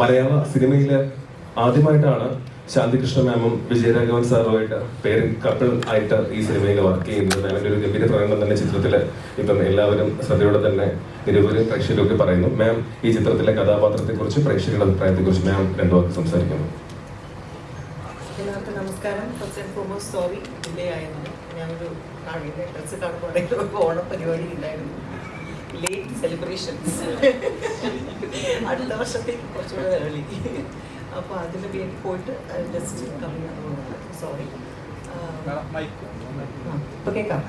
മലയാള സിനിമയിൽ ആദ്യമായിട്ടാണ് Shanthikrishna മാമും Vijayaraghavan സാറുമായിട്ട് parent couple ആയിട്ട് ഈ സിനിമയിൽ വർക്ക് ചെയ്യുന്നത്. മാമിന്റെ ഒരു ഗംഭീര പ്രകടനം തന്നെ ചിത്രത്തിൽ ഇപ്പം എല്ലാവരും ശ്രദ്ധയോടെ തന്നെ നിരവധി പ്രേക്ഷകരൊക്കെ പറയുന്നു. മാം ഈ ചിത്രത്തിലെ കഥാപാത്രത്തെക്കുറിച്ച് പ്രേക്ഷകരുടെ അഭിപ്രായത്തെക്കുറിച്ച് മാം രണ്ടു വാക്ക് സംസാരിക്കുന്നു. എല്ലാവർക്കും നമസ്കാരം. First and foremost sorry delay ആയിരുന്നു. ഞാനൊരു ഡ്രസ്സ് കാണുമ്പോൾ ഓണം പരിപാടി ഉണ്ടായിരുന്നു, ലേറ്റ് സെലിബ്രേഷൻസ് അടുത്ത വർഷത്തേക്ക് കുറച്ചുകൂടെ ഏർലി. അപ്പോൾ അതിന് വേണ്ടി പോയിട്ട് ജസ്റ്റ് കമ്മിയാണ്. സോറി. ഇപ്പോൾ കേൾക്കാം,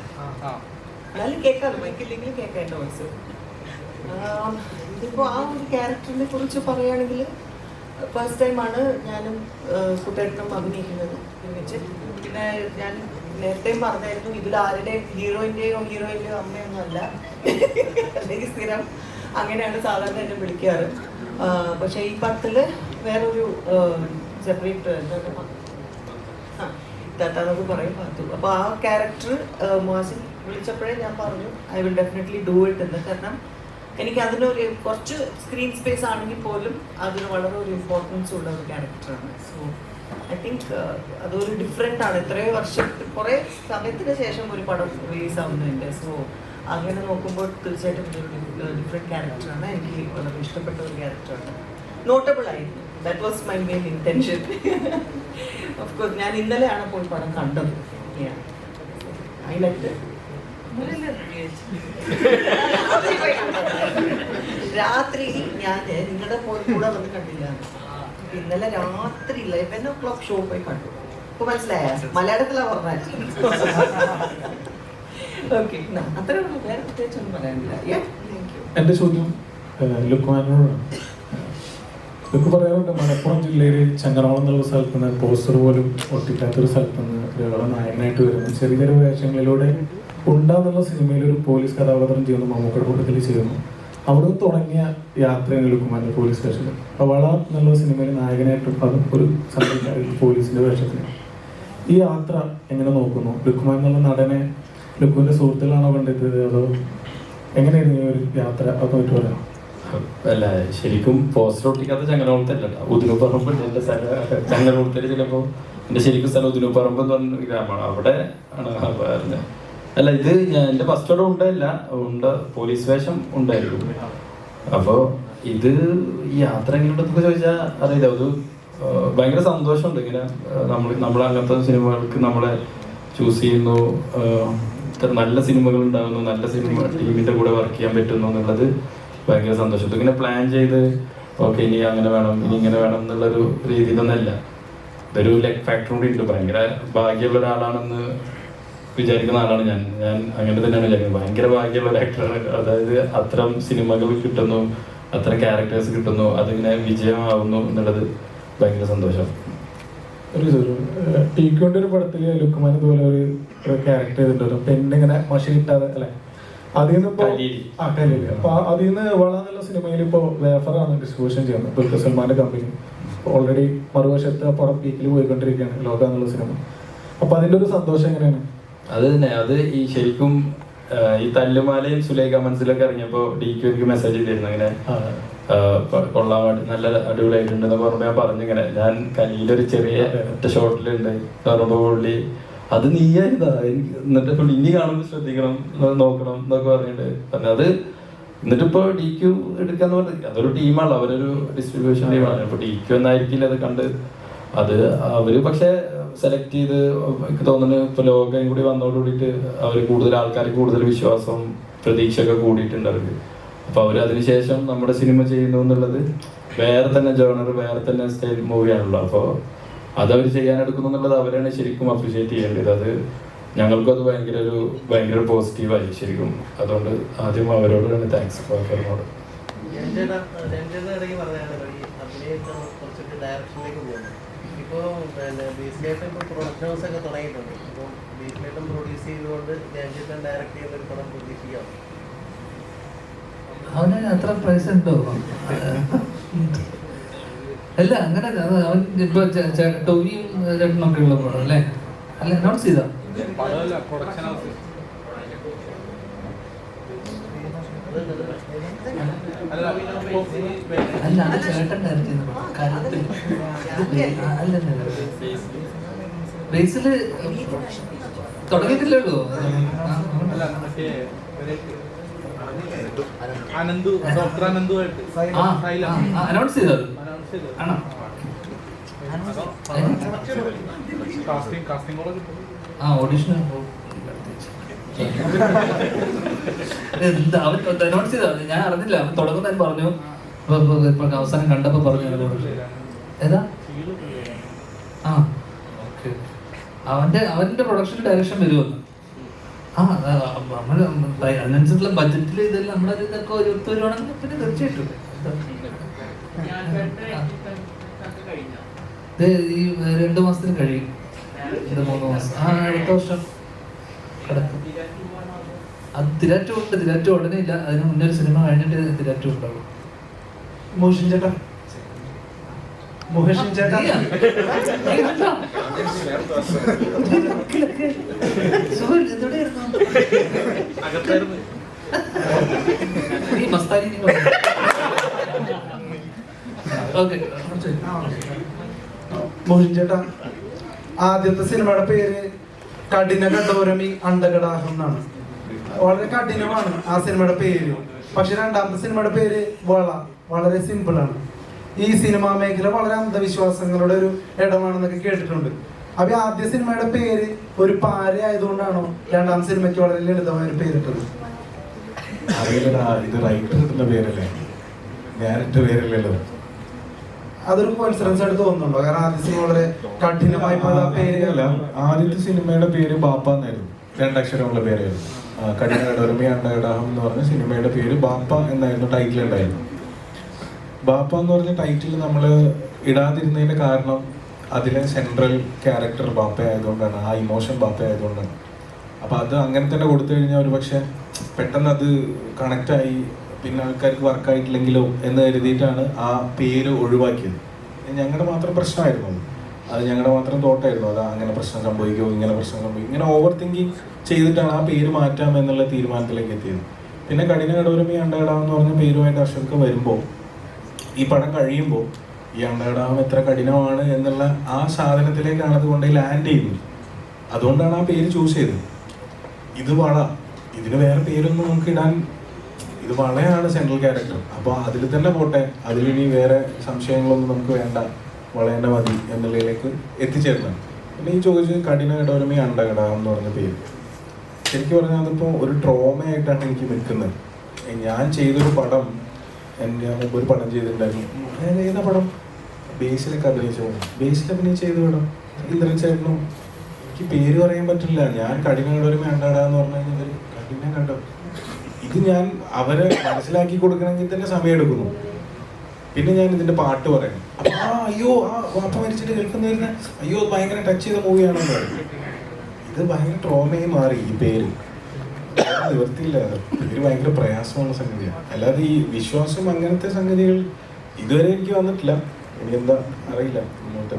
എന്നാലും കേൾക്കാമല്ലോ, മൈക്കില്ലെങ്കിലും കേൾക്കാം എൻ്റെ വോയിസ്. ഇതിപ്പോൾ ആ ഒരു ക്യാരക്ടറിനെ കുറിച്ച് പറയുകയാണെങ്കിൽ ഫസ്റ്റ് ടൈമാണ് ഞാനും കുട്ടേട്ടനും അഭിനയിക്കുന്നത് ഒരുമിച്ച്. പിന്നെ ഞാൻ നേരത്തെയും പറഞ്ഞായിരുന്നു, ഇതിൽ ആരുടെയും ഹീറോയിൻ്റെയോ അമ്മയൊന്നും അല്ല, അല്ലെങ്കിൽ സ്ഥിരം അങ്ങനെയാണ് സാധാരണ എന്നെ വിളിക്കാറ്. പക്ഷേ ഈ പടത്തിൽ വേറൊരു സെപ്പറേറ്റ് താത്താന്നൊക്കെ പറയും പാത്തു. അപ്പോൾ ആ ക്യാരക്ടർ മോഹസിൻ വിളിച്ചപ്പോഴേ ഞാൻ പറഞ്ഞു I will definitely do it എന്ന്. കാരണം എനിക്ക് അതിനൊരു കുറച്ച് സ്ക്രീൻ സ്പേസ് ആണെങ്കിൽ പോലും അതിന് വളരെ ഒരു ഇമ്പോർട്ടൻസ് ഉള്ള ഒരു ക്യാരക്ടറാണ്. സോ ഐ തിങ്ക് അതൊരു ഡിഫറെൻ്റ് ആണ്. എത്രയോ കുറേ സമയത്തിന് ശേഷം ഒരു പടം റിലീസ് ആവുന്നുണ്ട്. സോ അങ്ങനെ നോക്കുമ്പോൾ തീർച്ചയായിട്ടും ഇതൊരു ഡിഫറെൻറ്റ് ക്യാരക്ടറാണ്. എനിക്ക് വളരെ ഇഷ്ടപ്പെട്ട ഒരു ക്യാരക്ടറാണ്. നോട്ടബിൾ ആയിരുന്നു. That was my main intention. Of course ഞാൻ ഇന്നലെയാണ് പോയി പടം കണ്ടത്. ഐ ലൈക്ക് രാത്രി ഞാൻ നിങ്ങളുടെ കൂടെ വന്ന് കണ്ടില്ല. ഇന്നലെ രാത്രി 11 o'clock ഷോ പോയി കണ്ടു. ഇപ്പൊ മനസ്സിലായ മലയാളത്തിലാണ് പറഞ്ഞത്. ഓക്കെ, അത്രേ ഉള്ളൂ, വേറെ പ്രത്യേകിച്ചൊന്നും പറയാനില്ല. എന്റെ ചോദ്യം ലുക്മാനോടാണ്. ലുക്ക് പറയാറുണ്ട്, മലപ്പുറം ജില്ലയിൽ ചങ്ങനാളം എന്നുള്ള സ്ഥലത്ത് നിന്ന് പോസ്റ്റർ പോലും ഒട്ടിക്കാത്തൊരു സ്ഥലത്ത് നിന്ന് ഒരാളെ നായകനായിട്ട് വരുന്നു. ചെറിയ ചെറിയ വേഷങ്ങളിലൂടെ ഉണ്ടാകുന്ന സിനിമയിൽ ഒരു പോലീസ് കഥാപാത്രം ചെയ്യുന്നു, മമ്മൂക്കയുടെ കൂട്ടത്തിൽ ചെയ്യുന്നു. അവിടെ തുടങ്ങിയ യാത്രയാണ് ലുക്കുമാൻ്റെ പോലീസ് സ്റ്റേഷനിൽ. പവാള എന്നുള്ള സിനിമയിൽ നായകനായിട്ടും അതും ഒരു സംഘടന പോലീസിന്റെ വേഷത്തിന്. ഈ യാത്ര എങ്ങനെ നോക്കുന്നു? ലുക്കുമാൻ എന്നുള്ള നടനെ ലുക്കുവിന്റെ സുഹൃത്തുക്കളാണോ കണ്ടെത്തിയത്, അതോ എങ്ങനെയായിരുന്നു ഈ ഒരു യാത്ര? അതൊക്കെ പറയാം. അല്ല, ശരിക്കും പോസ്റ്റർ ഒട്ടിക്കാത്ത ചങ്ങനാകുളത്ത് അല്ല, ഉദിനുപറമ്പ് എൻ്റെ സ്ഥലം. ചങ്ങനാകുളത്തിൽ ചിലപ്പോൾ എൻ്റെ ശരിക്കും സ്ഥലം ഉദിനുപറമ്പ് എന്ന് പറഞ്ഞ ഗ്രാമമാണ്, അവിടെ ആണ് പറഞ്ഞത്. അല്ല, ഇത് ഞാൻ എൻ്റെ ഫസ്റ്റ് ഓടെ ഉണ്ട് പോലീസ് വേഷം ഉണ്ടായിരുന്നു. അപ്പോൾ ഇത് ഈ യാത്ര എങ്ങനെയുണ്ടെന്നൊക്കെ ചോദിച്ചാൽ അറിയില്ല, അത് ഭയങ്കര സന്തോഷമുണ്ട്. ഇങ്ങനെ നമ്മൾ അങ്ങനത്തെ സിനിമകൾക്ക് നമ്മളെ ചൂസ് ചെയ്യുന്നു, ഇത്ര നല്ല സിനിമകൾ ഉണ്ടാകുന്നു, നല്ല സിനിമ ടീമിൻ്റെ കൂടെ വർക്ക് ചെയ്യാൻ പറ്റുന്നു എന്നുള്ളത് ഭയങ്കര സന്തോഷം. ഇങ്ങനെ പ്ലാൻ ചെയ്ത് ഓക്കെ ഇനി അങ്ങനെ വേണം ഇനി ഇങ്ങനെ വേണം എന്നുള്ളൊരു രീതിയിലൊന്നല്ല. ഇതൊരു ലെഗ് ഫാക്ടർ കൂടി ഉണ്ട്. ഭയങ്കര ഭാഗ്യമുള്ള ഒരാളാണെന്ന് വിചാരിക്കുന്ന ആളാണ് ഞാൻ അങ്ങനെ തന്നെയാണ് വിചാരിക്കുന്നത്. ഭയങ്കര ഭാഗ്യമുള്ള ഒരു ആക്ടറാണ്. അതായത് അത്തരം സിനിമകൾ കിട്ടുന്നു, അത്തരം ക്യാരക്ടേഴ്സ് കിട്ടുന്നു, അതിങ്ങനെ വിജയമാവുന്നു എന്നുള്ളത് ഭയങ്കര സന്തോഷം. ടീക്കോന്റെ ഒരു പടത്തില് ലുക്കുമാൻ ഇതുപോലെ ഒരു ക്യാരക്ടർ ചെയ്തിട്ടുണ്ടല്ലോ, പെണ്ണിങ്ങനെ മഷി കിട്ടാതെ അല്ലെ, അതിൽ നിന്ന് അപ്പൊ അതിൽ നിന്ന് വളാന്നുള്ള സിനിമയിൽ ഇപ്പൊ വേഫറാണ് ഡിസ്ട്രിബ്യൂഷൻ ചെയ്യുന്നത്, ദുൽഖർ സൽമാന്റെ കമ്പനി. ഓൾറെഡി മറുവശത്ത് ആ പടം പീക്കിൽ പോയിക്കൊണ്ടിരിക്കുകയാണ്, ലോക എന്നുള്ള സിനിമ. അപ്പൊ അതിന്റെ ഒരു സന്തോഷം എങ്ങനെയാണ്? അത് തന്നെ, അത് ഈ ശരിക്കും ഈ തല്ലുമാലയും സുലേഖ മനസ്സിലൊക്കെ ഇറങ്ങിയപ്പോ DQ എനിക്ക് മെസ്സേജ് ചെയ്തിരുന്നു, ഇങ്ങനെ കൊള്ളാൻ വേണ്ടി നല്ല അടിപൊളിയായിട്ടുണ്ടെന്ന് പറഞ്ഞപ്പോൾ ഞാൻ പറഞ്ഞിങ്ങനെ ഞാൻ കലിയിലൊരു ചെറിയ ഷോട്ടിലുണ്ട് പറയുമ്പോൾ പുള്ളി അത് നീയായിരുന്നാ എനിക്ക്, എന്നിട്ട് പുള്ളി ഇനി കാണുമ്പോൾ ശ്രദ്ധിക്കണം നോക്കണം എന്നൊക്കെ പറഞ്ഞിട്ട് പറഞ്ഞു. അത് എന്നിട്ടിപ്പോ DQ എടുക്കാന്ന് പറഞ്ഞത് അതൊരു ടീമാണ്, അവരൊരു ഡിസ്ട്രിബ്യൂഷൻ ടീമാണ്. അപ്പൊ DQ എന്നായിരിക്കില്ല അത് കണ്ട് അത് അവര് പക്ഷെ സെലക്ട് ചെയ്ത് എനിക്ക് തോന്നുന്നു ഇപ്പൊ ലോകം കൂടി വന്നതോടുകൂടിയിട്ട് അവര് കൂടുതൽ ആൾക്കാർക്ക് കൂടുതൽ വിശ്വാസവും പ്രതീക്ഷയൊക്കെ കൂടിയിട്ടുണ്ട് അവർക്ക്. അപ്പൊ അവര് അതിനുശേഷം നമ്മുടെ സിനിമ ചെയ്യുന്നു എന്നുള്ളത് വേറെ തന്നെ ജോണർ, വേറെ തന്നെ സ്റ്റൈൽ മൂവിയാണല്ലോ. അപ്പോൾ അതവർ ചെയ്യാനെടുക്കുന്നു എന്നുള്ളത് അവരാണ് ശരിക്കും അപ്രീഷിയേറ്റ് ചെയ്യേണ്ടത്. അത് ഞങ്ങൾക്കും അത് ഭയങ്കര പോസിറ്റീവായി ശരിക്കും. അതുകൊണ്ട് ആദ്യം അവരോട് തന്നെ താങ്ക്സ് ഫോറിനോട്. ഇപ്പോൾ ബീസിലേറ്റം ഇപ്പോൾ പ്രൊഡക്ഷൻ ഹൗസ് ഒക്കെ തുടങ്ങിയിട്ടുണ്ട്. ഇപ്പോൾ ബീസിലേറ്റം പ്രൊഡ്യൂസ് ചെയ്തുകൊണ്ട് ജയചേട്ടൻ ഡയറക്ട് ചെയ്യുന്ന ഒരു പടം പ്രതീക്ഷിക്കാം. അവന് അത്ര പ്രൈസ് ഉണ്ടോ? അല്ല അങ്ങനെ അവൻ ഇപ്പൊ ടോവിയും ചേട്ടനൊക്കെ ഉള്ള പടം അല്ലേ? അല്ല അനൗൺസ് ചെയ്താ അല്ല അത് ചേട്ടൻ ഡയറക്റ്റ് ചെയ്യുന്ന പടം. കാര്യത്തിൽ അല്ലല്ല ബേസില് തുടങ്ങിയിട്ടില്ലല്ലോ. അനൗൺസ് ചെയ്തത് ആണോ? ഓഡിഷൻ എന്താ അവൻ അനൗൺസ് ചെയ്തത് ഞാൻ അറിഞ്ഞില്ല. അവൻ തുടങ്ങുന്ന പറഞ്ഞു, ഇപ്പൊ അവസാനം കണ്ടപ്പോ പറഞ്ഞു ഏതാ ഓക്കെ അവന്റെ പ്രൊഡക്ഷൻ ഡയറക്ഷൻ വരുമെന്ന്. നമ്മള് അതിനനുസരിച്ചുള്ള ബഡ്ജറ്റിൽ ഇതെല്ലാം നമ്മുടെ ഇതൊക്കെ ഒത്തു വരുവാണെങ്കിൽ പിന്നെ തീർച്ചയായിട്ടും ഈ 2 മാസത്തിന് കഴിയും. 3 മാസം അടുത്ത വർഷം കിടക്കും. അത് തിരാറ്റുണ്ട്. തിരാറ്റു ഉടനെ ഇല്ല, അതിന് മുന്നേ ഒരു സിനിമ കഴിഞ്ഞിട്ട് തിരാറ്റു ഉണ്ടാവും. മോഷൻ ചേട്ടാ, മോഹൻ ചേട്ടാ, മോഹൻ ചേട്ടാ, ആദ്യത്തെ സിനിമയുടെ പേര് കഠിന കഠോരമി അണ്ടകടാഹം എന്നാണ്. വളരെ കഠിനമാണ് ആ സിനിമയുടെ പേര്. പക്ഷെ രണ്ടാമത്തെ സിനിമയുടെ പേര് വളരെ സിമ്പിൾ ആണ്. ഈ സിനിമാ മേഖല വളരെ അന്ധവിശ്വാസങ്ങളുടെ ഒരു ഇടമാണെന്നൊക്കെ കേട്ടിട്ടുണ്ട്. അപ്പൊ ആദ്യ സിനിമയുടെ പേര് ഒരു പാര ആയതുകൊണ്ടാണോ രണ്ടാം സിനിമയ്ക്ക് വളരെ ലളിതമായ ഒരു പേരിട്ടത്? അറിയില്ലടാ, ഇത് റൈറ്റർ ഇടുന്ന പേരല്ലേ, ഞാനിട്ട പേരല്ലല്ലോ. അതൊരു കോൺഫിഡൻസ് ആയിട്ട് തോന്നുന്നുണ്ടോ? കാരണം ആദ്യ സിനിമ വളരെ കഠിനമായി പല പേരുകളല്ല. ആദ്യത്തെ സിനിമയുടെ പേര് ബാപ്പ എന്നായിരുന്നു, 2 അക്ഷരമുള്ള പേരായിരുന്നു. കഠിന കഠോരമി അണ്ടകടാഹം എന്ന് പറഞ്ഞ സിനിമയുടെ പേര് ബാപ്പ എന്നായിരുന്നു ടൈറ്റിൽ ഉണ്ടായിരുന്നു. ബാപ്പ എന്ന് പറഞ്ഞ ടൈറ്റിൽ നമ്മൾ ഇടാതിരുന്നതിന്റെ കാരണം അതിലെ സെൻട്രൽ ക്യാരക്ടർ ബാപ്പ ആയതുകൊണ്ടാണ്, ആ ഇമോഷൻ ബാപ്പ ആയതുകൊണ്ടാണ്. അപ്പൊ അത് അങ്ങനെ തന്നെ കൊടുത്തു കഴിഞ്ഞാൽ ഒരു പക്ഷെ പെട്ടെന്ന് അത് കണക്റ്റായി പിന്നെ ആൾക്കാർക്ക് വർക്കായിട്ടില്ലെങ്കിലോ എന്ന് കരുതിയിട്ടാണ് ആ പേര് ഒഴിവാക്കിയത്. ഞങ്ങളുടെ മാത്രം പ്രശ്നമായിരുന്നു അത് ഞങ്ങളുടെ മാത്രം തോട്ടായിരുന്നു. അത് അങ്ങനെ പ്രശ്നം സംഭവിക്കുമോ, ഇങ്ങനെ പ്രശ്നം സംഭവിക്കും, ഇങ്ങനെ ഓവർ തിങ്കിങ് ചെയ്തിട്ടാണ് ആ പേര് മാറ്റാം എന്നുള്ള തീരുമാനത്തിലേക്ക് എത്തിയത്. പിന്നെ കഠിന കഠോരമി അണ്ടകടാഹം എന്ന് പറഞ്ഞ പേരുമായിട്ട് അശോക് വരുമ്പോൾ, ഈ പടം കഴിയുമ്പോൾ ഈ അണ്ടകടാഹം എത്ര കഠിനമാണ് എന്നുള്ള ആ സാധനത്തിലേക്കാണ് അത് കൊണ്ട് ലാൻഡ് ചെയ്യുന്നത്. അതുകൊണ്ടാണ് ആ പേര് ചൂസ് ചെയ്തത്. ഇത് ഇതിന് വേറെ പേരൊന്നും നമുക്ക് ഇടാൻ, ഇത് വളയാണ് സെൻട്രൽ ക്യാരക്ടർ. അപ്പോൾ അതിൽ തന്നെ പോട്ടെ, അതിലിനി വേറെ സംശയങ്ങളൊന്നും നമുക്ക് വേണ്ട, വളയേണ്ട മതി എന്നുള്ളതിലേക്ക് എത്തിച്ചേർന്നത്. പിന്നെ ഈ ചോദിച്ചത് കഠിന കഠോരമി അണ്ടകടാഹം എന്ന് പറഞ്ഞ പേര് ശരിക്കും പറഞ്ഞാൽ അതിപ്പോൾ ഒരു ട്രോമയായിട്ടാണ് എനിക്ക് നിൽക്കുന്നത്. ഞാൻ ചെയ്തൊരു പടം, ഞാൻ മുമ്പ് ഒരു പടം ചെയ്തിട്ടുണ്ടായിരുന്നു. ഏതാ പടം? ബേസിലൊക്കെ അഭിനയിച്ച പടം. ബേസിൽ അഭിനയിച്ച ചെയ്ത പടം ഇന്ദ്രൻ ചേട്ടനും. എനിക്ക് പേര് പറയാൻ പറ്റില്ല. ഞാൻ കഠിന കഠോരമി അണ്ടകടാഹം എന്ന് പറഞ്ഞു കഴിഞ്ഞാൽ കഠിന കണ്ടോ, ഇത് ഞാൻ അവരെ മനസ്സിലാക്കി കൊടുക്കണമെങ്കിൽ തന്നെ സമയം എടുക്കുന്നു. പിന്നെ ഞാൻ ഇതിന്റെ പാട്ട് പറയണം. അയ്യോ ആ വാപ്പ മരിച്ചിട്ട് കേൾക്കുന്ന അയ്യോ ഭയങ്കര ടച്ച് ചെയ്ത മൂവിയാണെന്ന് പറയും. ഇത് ഭയങ്കര ട്രോമയായി മാറി ഈ പേര്. നിവർത്തിയില്ല, പേര് ഭയങ്കര പ്രയാസമുള്ള സംഗതിയാണ്. അല്ലാതെ ഈ വിശ്വാസം അങ്ങനത്തെ സംഗതികൾ ഇതുവരെ എനിക്ക് വന്നിട്ടില്ല. എനിക്കെന്താ അറിയില്ല മുന്നോട്ട്.